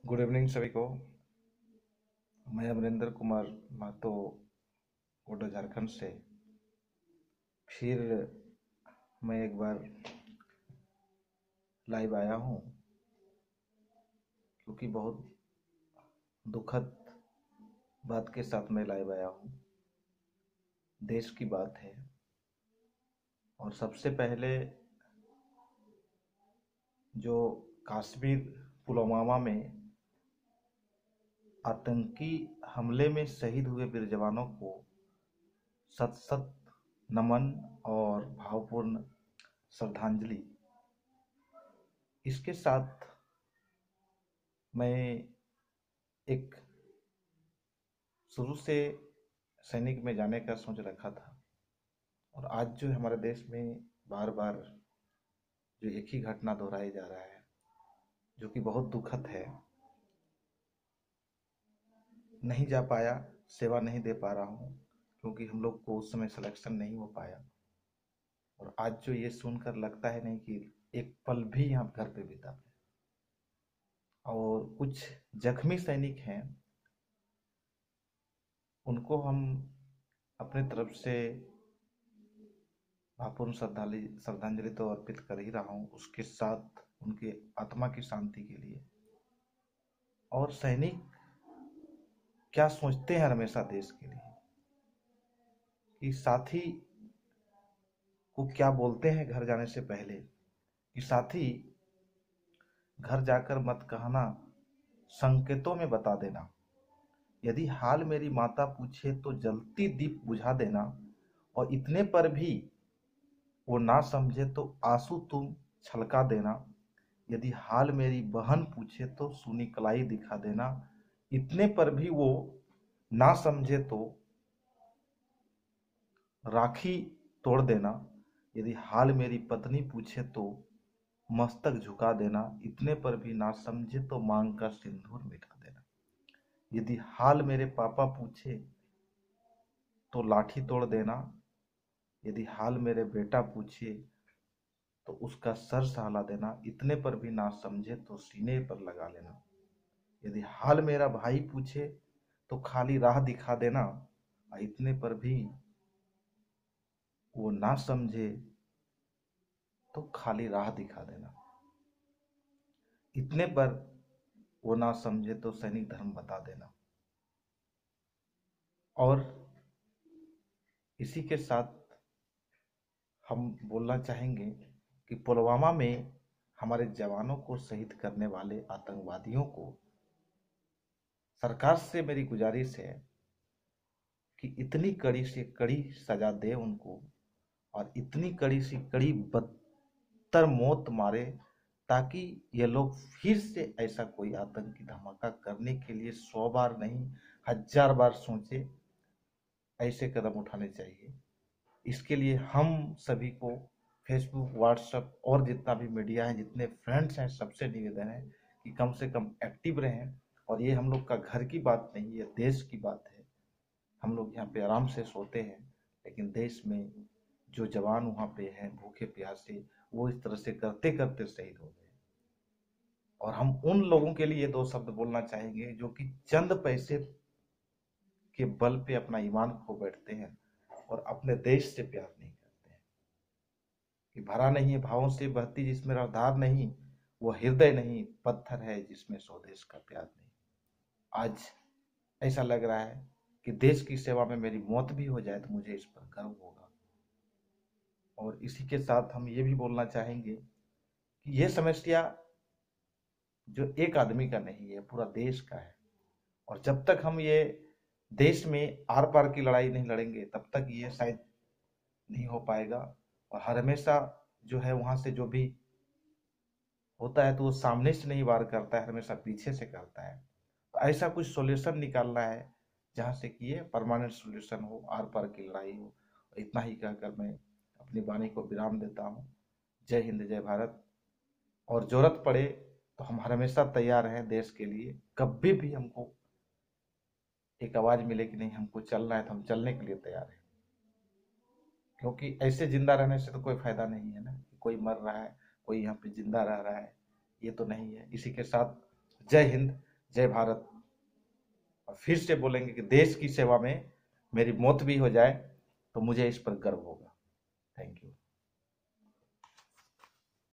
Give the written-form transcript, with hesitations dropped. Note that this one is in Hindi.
गुड इवनिंग सभी को। मैं अमरिंदर कुमार महतो गोड्डा झारखंड से फिर मैं एक बार लाइव आया हूँ, क्योंकि बहुत दुखद बात के साथ मैं लाइव आया हूँ। देश की बात है और सबसे पहले जो कश्मीर पुलवामा में आतंकी हमले में शहीद हुए वीर जवानों को सत सत नमन और भावपूर्ण श्रद्धांजलि। इसके साथ मैं एक शुरू से सैनिक में जाने का सोच रखा था, और आज जो हमारे देश में बार बार जो एक ही घटना दोहराई जा रहा है, जो कि बहुत दुखद है। नहीं जा पाया, सेवा नहीं दे पा रहा हूँ, क्योंकि हम लोग को उस समय सिलेक्शन नहीं हो पाया। और आज जो ये सुनकर लगता है नहीं कि एक पल भी यहाँ घर पे बिता पाए। और कुछ जख्मी सैनिक हैं, उनको हम अपने तरफ से भावपूर्ण श्रद्धांजलि तो अर्पित कर ही रहा हूँ, उसके साथ उनकी आत्मा की शांति के लिए। और सैनिक क्या सोचते हैं हमेशा देश के लिए, कि साथी को क्या बोलते हैं घर जाने से पहले, कि साथी घर जाकर मत कहना, संकेतों में बता देना। यदि हाल मेरी माता पूछे तो जलती दीप बुझा देना। और इतने पर भी वो ना समझे तो आंसू तुम छलका देना। यदि हाल मेरी बहन पूछे तो सूनी कलाई दिखा देना। इतने पर भी वो ना समझे तो राखी तोड़ देना। यदि हाल मेरी पत्नी पूछे तो मस्तक झुका देना। इतने पर भी ना समझे तो मांग का सिंदूर मिटा देना। यदि हाल मेरे पापा पूछे तो लाठी तोड़ देना। यदि हाल मेरे बेटा पूछे तो उसका सर सहला देना। इतने पर भी ना समझे तो सीने पर लगा लेना। यदि हाल मेरा भाई पूछे तो खाली राह दिखा देना। और इतने पर भी वो ना समझे तो खाली राह दिखा देना। इतने पर वो ना समझे तो सैनिक धर्म बता देना। और इसी के साथ हम बोलना चाहेंगे कि पुलवामा में हमारे जवानों को शहीद करने वाले आतंकवादियों को सरकार से मेरी गुजारिश है कि इतनी कड़ी से कड़ी सजा दे उनको, और इतनी कड़ी से कड़ी बदतर मौत मारे, ताकि ये लोग फिर से ऐसा कोई आतंकी धमाका करने के लिए 100 बार नहीं 1000 बार सोचे। ऐसे कदम उठाने चाहिए। इसके लिए हम सभी को फेसबुक, व्हाट्सएप और जितना भी मीडिया है, जितने फ्रेंड्स हैं, सबसे निवेदन है कि कम से कम एक्टिव रहें। और ये हम लोग का घर की बात नहीं, ये देश की बात है। हम लोग यहाँ पे आराम से सोते हैं, लेकिन देश में जो जवान वहाँ पे हैं भूखे प्यासे, वो इस तरह से करते करते शहीद हो गए। और हम उन लोगों के लिए दो शब्द बोलना चाहेंगे जो कि चंद पैसे के बल पे अपना ईमान खो बैठते हैं और अपने देश से प्यार नहीं करते हैं। कि भरा नहीं है भावों से बहती जिसमें रफ्तार नहीं, वो हृदय नहीं पत्थर है जिसमें स्वदेश का प्यार नहीं। आज ऐसा लग रहा है कि देश की सेवा में मेरी मौत भी हो जाए तो मुझे इस पर गर्व होगा। और इसी के साथ हम ये भी बोलना चाहेंगे कि यह समस्या जो एक आदमी का नहीं है, पूरा देश का है। और जब तक हम ये देश में आर पार की लड़ाई नहीं लड़ेंगे, तब तक ये शायद नहीं हो पाएगा। और हर हमेशा जो है वहां से जो भी होता है तो वो सामने से नहीं वार करता है, हमेशा पीछे से करता है। तो ऐसा कुछ सॉल्यूशन निकालना है जहां से कि ये परमानेंट सॉल्यूशन हो, आर पार की लड़ाई हो। इतना ही कहकर मैं अपनी वाणी को विराम देता हूँ। जय हिंद, जय भारत। और जरूरत पड़े तो हम हमेशा तैयार हैं देश के लिए। कभी भी हमको एक आवाज मिले कि नहीं हमको चलना है, तो हम चलने के लिए तैयार हैं। क्योंकि ऐसे जिंदा रहने से तो कोई फायदा नहीं है ना। कोई मर रहा है, कोई यहाँ पे जिंदा रह रहा है, ये तो नहीं है। इसी के साथ जय हिंद, जय भारत। और फिर से बोलेंगे कि देश की सेवा में मेरी मौत भी हो जाए तो मुझे इस पर गर्व होगा। Thank you.